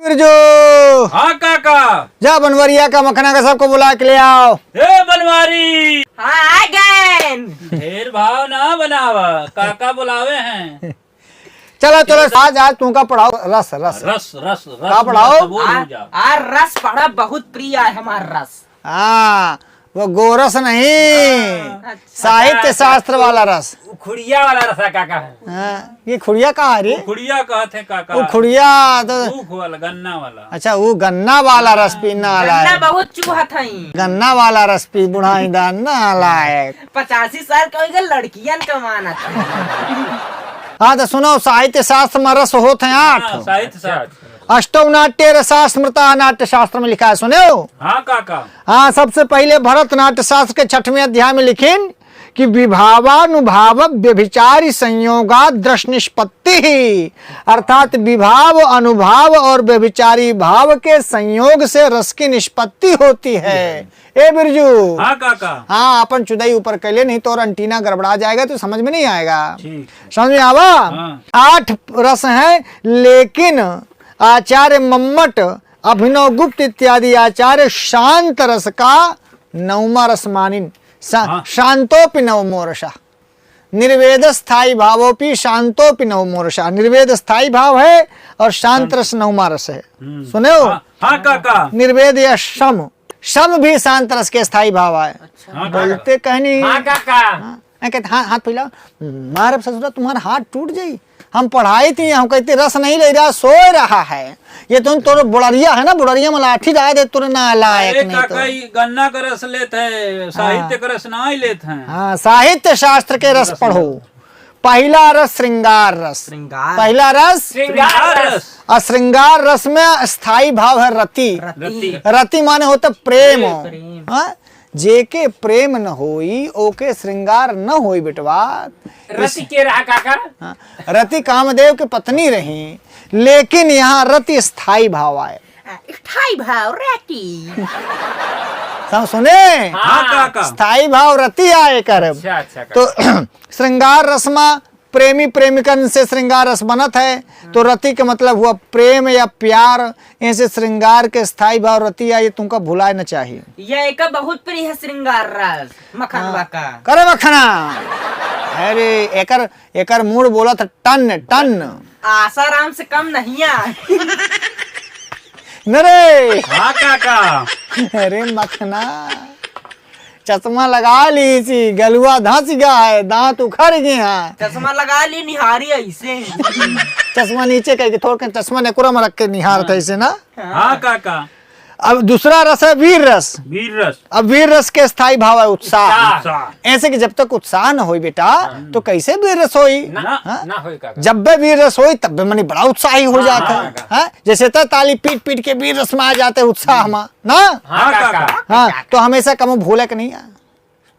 बिरजू। हाँ काका। जा बनवरिया का मखना का सबको बुला के ले आओ। हे बनवारी। हाँ आ गए। ढेर भाव ना बनावा, काका बुलावे हैं। चलो चलो आज आज तुमका पढ़ाओ रस रस रस रस रस का पढ़ाओ? रस पढ़ा बहुत प्रिय है हमारा रस। हाँ वो गोरस नहीं, साहित्य शास्त्र वाला रस। खुड़िया वाला रसा काका है। हाँ, ये खुड़िया कहाँ है रे? खुड़िया कहते हैं काका। वो खुड़िया तो ऊख वाला, गन्ना वाला। अच्छा वो गन्ना वाला रस पीना वाला है। बहुत चूहा था गन्ना वाला रस पी बुढ़ाई दान ना लायक। 85 साल का होगा, लड़कियां कमाना था। हाँ तो सुनो, साहित्य शास्त्र में रस होते हैं 8। साहित्य शास्त्र। अष्टौ नाट्य रसा स्मृता नाट्य शास्त्र में लिखा है, सुने हो? हाँ काका। हाँ सबसे पहले भरत नाट्य शास्त्र के 6वें अध्याय में लिखिन कि विभावानुभाव व्यभिचारी संयोगा दृश्य निष्पत्ति, अर्थात विभाव अनुभाव और व्यभिचारी भाव के संयोग से रस की निष्पत्ति होती है। ए बिरजू। हाँ काका। हाँ अपन चुदाई ऊपर कर ले, नहीं तो और अंटीना गड़बड़ा जाएगा तो समझ में नहीं आएगा। समझ में आवा? हाँ। 8 रस हैं, लेकिन आचार्य मम्मट, अभिनव गुप्त इत्यादि आचार्य शांत रस का 9वां रस मानिन। शांतोपि नवमो रसा, निर्वेद स्थायी भावोपि शांतोपि नवमो रसा। निर्वेद स्थायी भाव है और शांत रस 9वां रस है। सुने हो? हाँ काका। निर्वेद या शम, शम भी शांत रस के स्थायी भाव है। बोलते कहनी हाँ काका। हाथ फैलाओ, मारे ससुरा तुम्हारा हाथ टूट जाई। हम पढ़ाई थी, हम कहते रस नहीं ले रहा, सो रहा है। ये तुम तोरे बुढ़रिया है ना, बुढ़रिया में लाठी डाल दे तुरे ना लायक नहीं तो। काका गन्ना का रस लेते हैं, साहित्य का रस ना ही लेते हैं। हाँ साहित्य शास्त्र के रस पढ़ो। पहला रस श्रृंगार रस। पहला रस श्रृंगार रस। और श्रृंगार रस में स्थायी भाव है रति। रति माने होता प्रेम। हाँ? जेके प्रेम न होई ओके श्रृंगार न होई बेटवा। रति के रहा काका। हाँ, रति कामदेव की पत्नी रही, लेकिन यहाँ रति स्थायी भाव आए। स्थायी भाव रति। सुने? हाँ काका। स्थायी भाव रति आए कर। अच्छा तो श्रृंगार रस में प्रेमी प्रेमिकन से श्रृंगार रस बनत है, तो रति का मतलब हुआ प्रेम या प्यार। ऐसे श्रृंगार के स्थायी भाव रति या ये तुमको भुलाए न चाहिए। ये एक बहुत प्रिय है श्रृंगार रस मखनवा का। करे मखना। अरे एकर मूड बोला था टन टन। आसाराम से कम नहीं है। नरे। हाँ काका। अरे मखना, चश्मा लगा ली सी, गलुआ धंस गया है, दांत उखड़ गए हैं। चश्मा लगा ली निहारी ऐसे। चश्मा नीचे करके थोड़ा चश्मा नेकुरा में रख के निहार था ऐसे ना। हाँ काका। अब दूसरा रस है वीर रस। वीर रस। अब वीर रस के स्थायी भाव है उत्साह। ऐसे कि जब तक उत्साह न हो बेटा तो कैसे वीर रस होई? ना होई काका। जब भी वीर रस होई तब भी मनी बड़ा उत्साही हो जाता है। जैसे तो ताली पीट पीट के वीर रस में आ जाते उत्साह में ना। हाँ काका। हाँ तो हमेशा कम भूले के नहीं है।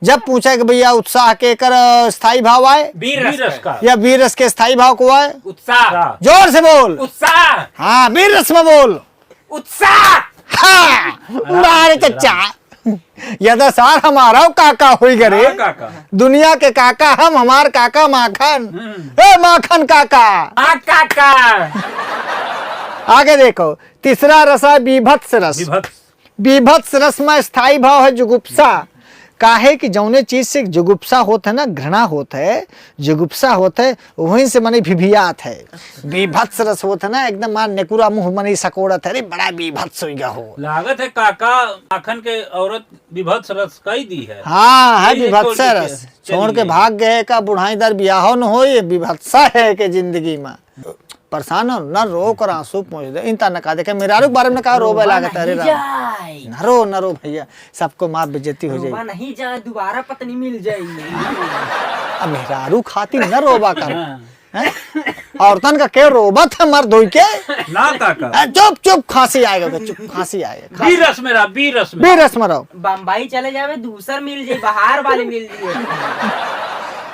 जब पूछा कि भैया उत्साह के कर स्थायी भाव आए, वीर रस का या वीर रस के स्थायी भाव को आए? उत्साह। जोर से बोल। उत्साह। हाँ वीर रस में बोल। उत्साह। हाँ उड़ारे चचा। यदा सार हमारा काका हुई करे। काका। दुनिया के काका हम, हमार काका माखन। ए माखन काका। हाँ काका। आगे देखो, तीसरा रस है बीभत्स रस। बीभत्स रस में स्थायी भाव है जुगुप्सा। काहे कि जौने चीज से जुगुप्सा होता है ना, घृणा होता है, जुगुप्सा होता है, वहीं से मनी भिभियात है। बीभत्स रस होता है ना, एकदम मान नेकुरा मुंह मनी सकोड़त है। अरे बड़ा बीभत्स हो गया हो। लागत है काका माखन के औरत विभत्स रस कही दी है। हाँ है बीभत्स रस। छोड़ के भाग गए का बुढ़ाई दर ब्याह न हो, ये बीभत्सा है के जिंदगी में। परेशान हो न रो कर आंसू पहुंच दे। इंता न कहा देखे मेहरारू के बारे में कहा रोबे लागत। अरे न रो भैया, सबको माँ बेइज्जती हो जाएगी। नहीं जाए दोबारा पत्नी मिल जाएगी। अब मेहरारू खाती न रोबा कर। औरतन का क्या रोबत है मर्द होई के ना काका। चुप चुप खांसी आएगा, चुप खांसी आएगा। बीर रस में रहा, बीर रस में। बीर रस में रहो। बम्बई चले जावे दूसर मिल जाए, बाहर वाले मिल जाए।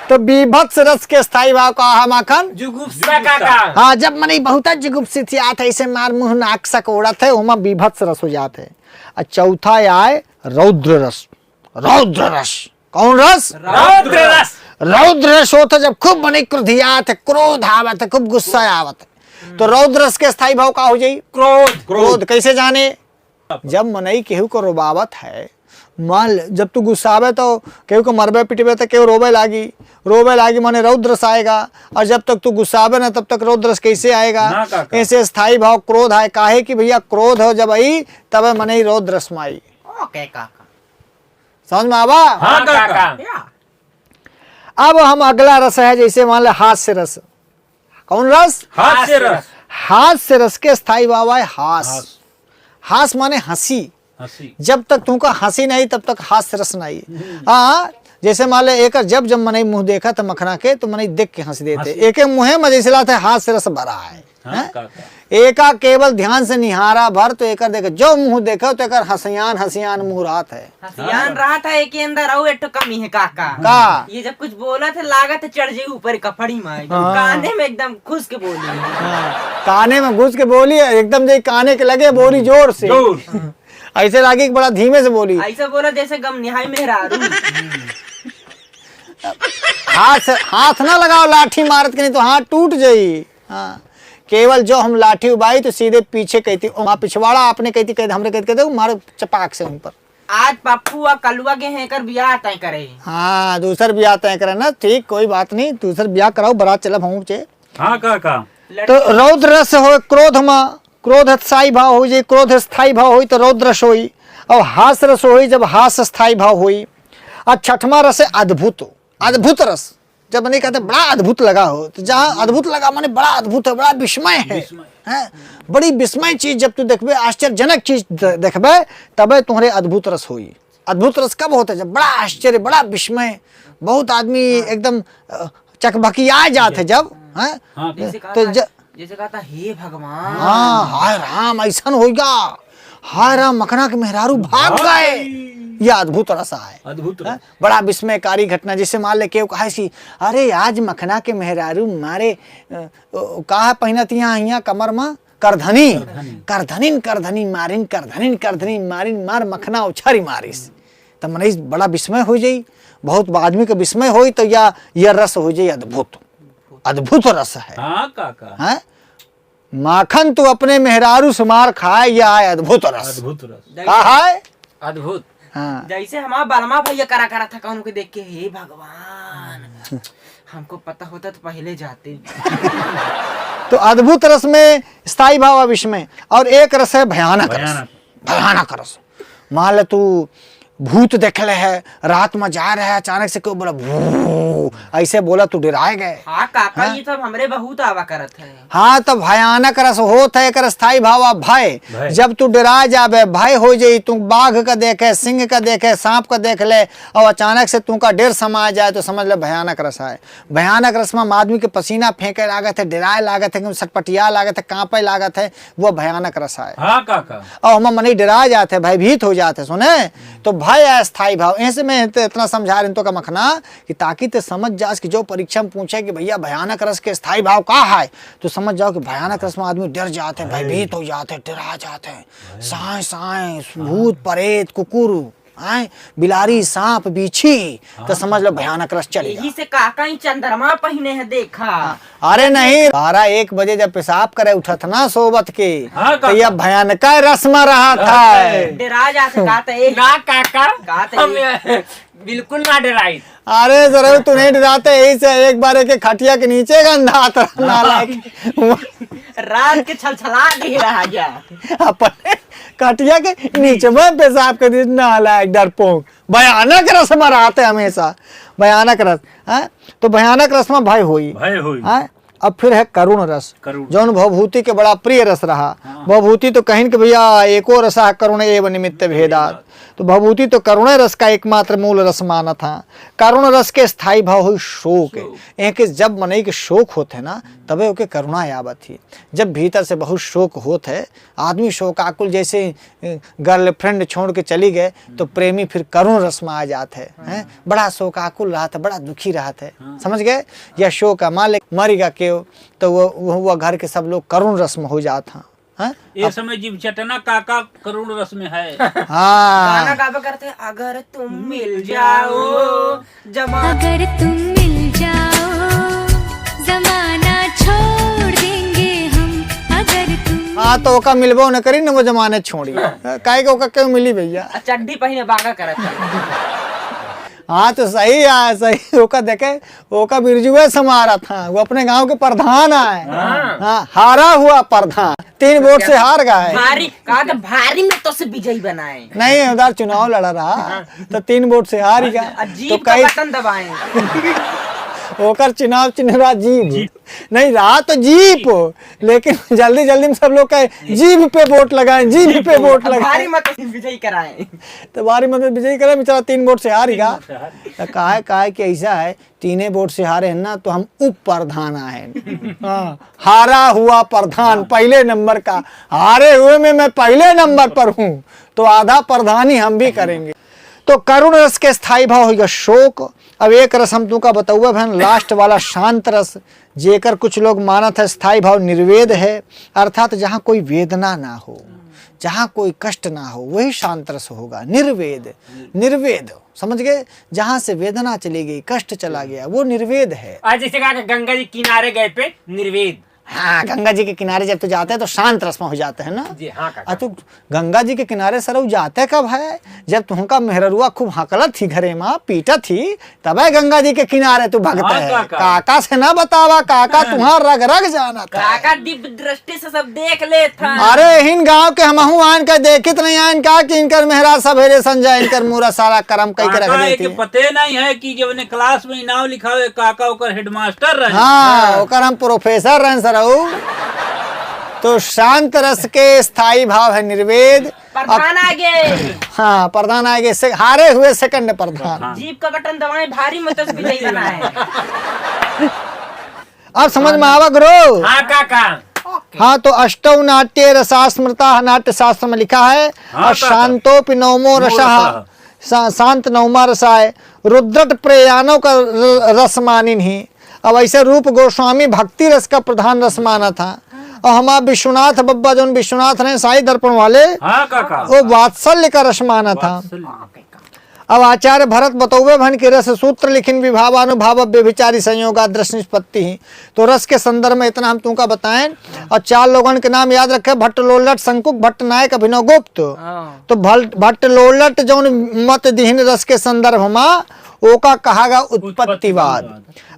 तो बीभत्स रस के स्थायी भाव का है माखन जुगुप्सा काका। हाँ जब मनी बहुत जुगुप्सित आत है, ऐसे मार मुंह नाक सकोड़त है, उमा बीभत्स रस हो जाते हैं। और चौथा आए रौद्र रस। रौद्र रस कौन रस? रौद्र रस। रौद्र रस होता जब खूब मनी क्रोधियात है, क्रोध आवत है, खूब गुस्सा आवत है। तो रौद्र रस के स्थाई भाव का हो जाई क्रोध क्रोध। कैसे जाने? जब मनई केहू को रोबावत है, मान ले जब तू गुस्सावे तो केहू को मरबे पिटबे तो केहू रोबे लागी माने रौद्र रस आएगा। और जब तक तू गुस्सावे ना तब तक रौद्र रस कैसे आएगा? ना काका। ऐसे स्थाई भाव क्रोध आए। काहे कि भैया क्रोध हो जब आई तब मनई रौद्र रस में आई। ओके काका। समझ में आवा? हाँ काका। या अब हम अगला रस है, जैसे मान ले हास्य रस। कौन रस? हास्य रस। हास्य रस के स्थाई भाव है हास। हास माने हंसी। हंसी। जब तक तुमको हंसी नहीं तब तक हास्य रस नहीं। हाँ, जैसे मान ले एक जब मनई मुंह देखा तो मखना के तो मनई देख के हंस देते। एक मुँहे में जैसे लाते हास्य रस भरा है। हाँ काका। एका केवल ध्यान से निहारा भर तो एकर देखे जो मुंह देखो तो एकर हसियान हसियान मुंह रात है। हसियान रहा था एक के अंदर और एक कमी है काका। का? ये जब कुछ बोला था लागत चढ़ जाए ऊपर कपड़ी में एकदम काने में एकदम खुश के बोली। काने में घुस के बोली एकदम जो काने के लगे बोली जोर से। जोर। ऐसे लागे कि बड़ा धीमे से बोली। ऐसा बोला जैसे गम निहाई मेहरारू। हाथ ना लगाओ लाठी मारत के, नहीं तो हाथ टूट जाई। हाँ, केवल जो हम लाठी उबाई तो सीधे पीछे कहती वहाँ पिछवाड़ा आपने कहती कहते हमरे कहते मारो चपाक से उन पर। आज पप्पू और कलुआ के हैं कर बियाह तय करे। हाँ, दूसर ब्याह तय करे ना। ठीक, कोई बात नहीं, दूसर ब्याह कराओ, बारात चलब हम चे। हाँ काका। तो रौद्र रस हो क्रोध में, क्रोध स्थाई भाव हो जाए, क्रोध स्थाई भाव होई तो रौद्र रस होई। और हास रस होई जब हास स्थाई भाव होई। और छठवा रस है अद्भुत। अद्भुत रस जब नहीं कहते बड़ा अद्भुत लगा हो, तो जहाँ अद्भुत लगा माने बड़ा अद्भुत है, बड़ा विस्मय है। बड़ी विस्मय चीज जब तू देखबे, आश्चर्यजनक चीज देखबे तबे तुम्हारे अद्भुत रस होई। अद्भुत रस कब होता है? जब बड़ा आश्चर्य, बड़ा विस्मय, बहुत आदमी एकदम चकबकिया जाते है जब। हाँ जैसे कहा था हे भगवान। हाँ, हाय राम ऐसा होगा, हाय राम मखना के मेहरारू भाग गए। यह अद्भुत रस है। अद्भुत रस। बड़ा विस्मयकारी घटना। जिससे मान ले के कहा सी अरे आज मखना के मेहरारू मारे कहा पहनत यहाँ कमर में करधनी करधनिन करधनी मारिन करधनिन करधनी मारिन मार मखना उछारी मारिस। तब मन बड़ा विस्मय हो जाई, बहुत आदमी का विस्मय हो तो यह रस हो जाई अद्भुत। अद्भुत रस है। हाँ काका। है माखन तू अपने मेहरारू से मार खाए, यह है अद्भुत रस। अद्भुत रस। का है अद्भुत। हाँ। जैसे हमारा बलमा भैया करा था कौन को देख के हे भगवान हमको पता होता तो पहले जाते। तो अद्भुत रस में स्थाई भाव विस्मय। और एक रस है भयानक रस। भयानक रस मान ले तू भूत देख ले है, रात में जा रहे है, अचानक से क्यों बोला भू, ऐसे बोला तू डराए गए। हाँ काका। ये सब हमरे बहुत आवा करत है। हाँ, तो भयानक रस होता है। एक स्थाई भाव भय। जब तू डरा जाबे, भय हो जाई, तू बाघ का देखे, सिंह का देखे, सांप का देख ले और अचानक से तू का डेर समा जाए तो समझ ले भयानक रस है। भयानक रस में आदमी के पसीना फेंके लागत है, डराए लागत है, सटपटिया लागत है, कांपे लागत है, वो भयानक रस है। हाँ काका। और हम मन डरा जाते, भयभीत हो जाते। सुने तो भय है स्थाई भाव। ऐसे में इतना समझा रहे तो का मखना कि ताकि ते समझ जास कि जो परीक्षा में पूछे कि भैया भयानक रस के स्थाई भाव का है, तो समझ जाओ कि भयानक रस में आदमी डर जाते, भयभीत हो जाते, डरा जाते। साए साए भूत प्रेत कुकुर बिलारी सांप बीछी, तो समझ लो भयानक रस चलेगा। यही से काका ही चंद्रमा पहने है देखा। अरे नहीं, 12-1 बजे जब पेशाब करे उठत ना सोबत के, हाँ, तो यह भयानक रस में रहा था। डरा जाते कहते ना काका कहते बिल्कुल ना डराई। अरे जरूर तू नहीं डराते, यही से एक बार के खटिया के नीचे गंधा रात के छलछला दे रहा गया अपने खटिया के नीचे में पेशाब कर दी नालायक डरपोक। भयानक रस में रहते हमेशा, भयानक रस है। तो भयानक रस में भय हुई भय हुई। है। अब फिर है करुण रस, जौन भवभूति के बड़ा प्रिय रस रहा। भवभूति तो कहीं कि भैया एको रसा करुण एवं निमित्त भेदात, तो भवभूति तो करुण रस का एकमात्र मूल रस माना था। करुण रस के स्थाई भाव हुई शोक। एक जब मनई के शोक होते ना तबे ओके करुणा आवत थी। जब भीतर से बहुत शोक होते है, आदमी शोकाकुल, जैसे गर्लफ्रेंड छोड़ के चली गए तो प्रेमी फिर करुण रस में आ जाते हैं। बड़ा शोकाकुल रहा था, बड़ा दुखी रहा था। समझ गए? या शोक मान ले मरेगा के तो वो घर के सब लोग करुण रस में हो जाता। ये समय जीव चटना काका करुण रस में है। हाँ, गाना गावा करते अगर तुम मिल जाओ जमा, अगर तुम मिल जाओ जमाना छोड़ देंगे हम। हाँ तो ओका मिलबो न करी न वो जमाने छोड़ी काहे के ओका क्यों मिली भैया। चड्डी पहने बागा करत था। हाँ तो सही है सही। ओका देखे ओका बिरजुए समारा था, वो अपने गांव के प्रधान आए। हाँ हारा हुआ प्रधान, 3 वोट से हार गए। भारी कहा था भारी में तो से विजयी बनाए। नहीं उधर चुनाव लड़ा रहा तो 3 वोट से हार गया। तो अजीब का बटन दबाए। ओकर चुनाव चिन्ह रहा जीप। नहीं रहा तो जीप, लेकिन जल्दी जल्दी में सब लोग कहे जीप पे वोट लगाएं, जीप पे वोट लगाएं। भारी मत से विजयी कराए। तो बारी मतलब विजयी करे बेचारा 3 वोट से हार ही गया। तो काहे कि ऐसा है 3 वोट से हारे हैं ना, तो हम उप प्रधान आए। हाँ, हारा हुआ प्रधान पहले नंबर का, हारे हुए में मैं पहले नंबर पर हूँ, तो आधा प्रधानी हम भी करेंगे। तो करुण रस के स्थायी भाव होगा शोक। अब एक रस हम तुमका बताऊआ बहन, लास्ट वाला शांत रस, जेकर कुछ लोग मानत है स्थायी भाव निर्वेद है, अर्थात जहाँ कोई वेदना ना हो, जहाँ कोई कष्ट ना हो, वही शांत रस होगा। निर्वेद, निर्वेद समझ गए, जहाँ से वेदना चली गई, कष्ट चला गया, वो निर्वेद है। आज जैसे कहा कि गंगा जी किनारे गए पे निर्वेद। हाँ गंगा जी के किनारे जब तो जाते हैं तो शांत रस में हो जाते हैं ना जी। हाँ काका। तो गंगा जी के किनारे सरऊ जाते कब है, जब तुमका मेहरुआ खूब हकलत थी घरे माँ पीटा थी, तब है गंगा जी के किनारे तू भगता है। काका से ना बतावा, काका तुम्हार रग रग जाना था। काका दिव्य दृष्टि से सब देख ले था। अरे इन गांव के हमहू आन का देखित नहीं आन का कि इनकर मेहरा सवेरे संजय इनकर मूरा सारा कर्म कई के रख देती। पते नहीं है कि जब ने क्लास में नाम लिखा हुआ काका ओकर हेडमास्टर रहे। हाँ ओकर हम प्रोफेसर रहे सरऊ। तो शांत रस के स्थायी भाव है निर्वेद। प्रधान आगे। हाँ प्रधान आगे से हारे हुए सेकंड प्रधान। जीप का बटन दबाए, भारी मत से विजयी बनाए। अब समझ में आवा गुरु। हाँ काका। हाँ तो अष्टौ नाट्य रसा स्मृता नाट्य शास्त्र में लिखा है। और शांतोपि नवमो रसः, शांत नवमा रसाय रुद्रट प्रयाणों का रस मानिन ही। अब ऐसे रूप गोस्वामी भक्ति रस का प्रधान रस माना था, और हमारा विश्वनाथ बब्बा जो विश्वनाथ ने साई दर्पण वाले, हाँ काका, वो वात्सल्य का रस माना था। अब आचार्य भरत बतौवे भन के रस सूत्र लिखिन विभावानुभाव व्यभिचारी संयोगा दृश्य निष्पत्ति ही। तो रस के संदर्भ में इतना हम तुमका बताएं। और 4 लोगों के नाम याद रखे, भट्ट लोलट शंकुक भट्ट नायक अभिनव गुप्त। तो भट्ट लोलट जो मत दिहीन रस के संदर्भ में ओका कहागा उत्पत्तिवाद,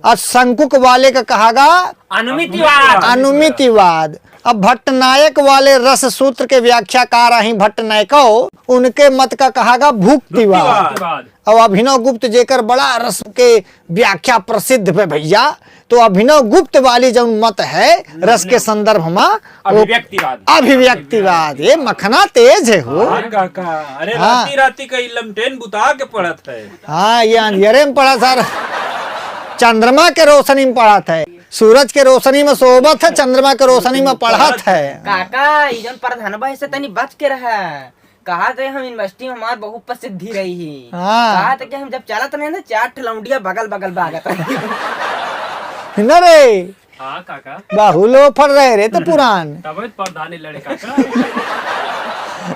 और शंकुक वाले का कहागा अनुमितिवाद। अनुमितिवाद। अब भट्टनायक वाले रस सूत्र के व्याख्याकार ही भट्टनायको, उनके मत का कहागा भुक्तिवाद। अब अभिनव गुप्त जेकर बड़ा रस के व्याख्या प्रसिद्ध है भैया, तो अभिनव गुप्त वाली जो मत है रस के संदर्भ में अभिव्यक्तिवाद। अभिव्यक्तिवाद। ये मखना तेज है हो। हाँ काका, अरे हाँ। राती राती का लमटेन बुता के पड़त है। हाँ ये अंधेरे में पड़ा सर, चंद्रमा के रोशनी में पड़ा था, सूरज के रोशनी में सोबत है, चंद्रमा के रोशनी में पढ़त है। काका इधर प्रधान भाई से तनी बच के रहा। कहा थे हम यूनिवर्सिटी में हमार बहुत प्रसिद्धि रही ही। हाँ। कहा था कि हम जब चलत रहे ना 4 ठलौंडिया बगल बगल भागत रही। न रे हाँ काका। बाहुलो फर रहे रे तो पुरान। तब प्रधानी लड़े काका।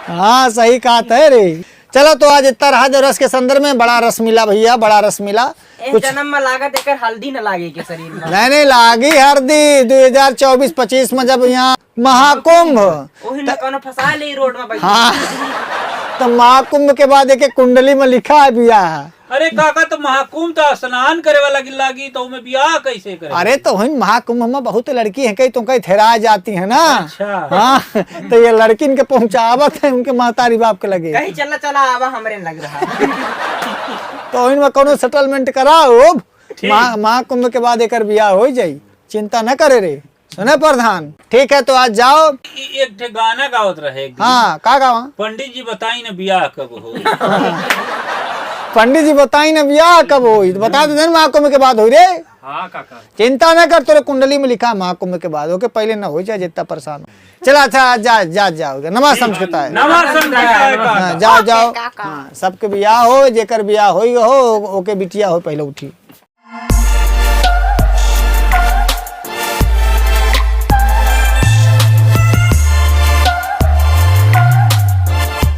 हाँ सही कहा था रे। चलो तो आज इतना रहा जो रस के संदर्भ में, बड़ा रस मिला भैया, बड़ा रस मिला। इस जन्म में लागत एकर हल्दी न लागे के शरीर में। नहीं लागी हल्दी 2024-25 में जब यहाँ महाकुंभ। ओही न कोनो फंसा ले रोड में बैठ। हाँ तो महाकुंभ के बाद एक कुंडली में लिखा है बियाह। अरे काका तो महाकुंभ तो स्नान करे वाला लागी, तो मैं ब्याह कैसे करे? अरे तो वही महाकुंभ में बहुत लड़की है, कई तो कई थेरा जाती है ना। अच्छा। हाँ तो ये लड़की इनके पहुंचावत है, उनके महतारी बाप के लगे। कहीं चला चला आवा हमरे लग रहा। तो इनमें कोनो सेटलमेंट कराओ, महाकुंभ के बाद एक बियाह हो जाई, चिंता न करे रे। सुने प्रधान, ठीक है तो आज जाओ। एक ठे गाना गावत रहे एक दिन। हाँ का गावा? पंडित जी बताई ना ब्याह कब हो। पंडित जी बताई ना ब्याह कब हो, बता दे महाकुंभ के बाद हो रे। हाँ काका। चिंता न कर, तेरे कुंडली में लिखा महाकुंभ के बाद हो, के पहले ना हो जाए जितना परेशान हो। चला अच्छा जा जाओगे, नमाज समझता है। हाँ, जाओ हाँ, सबके बियाह हो, जेकर बियाह हो ओके बिटिया हो पहले उठी।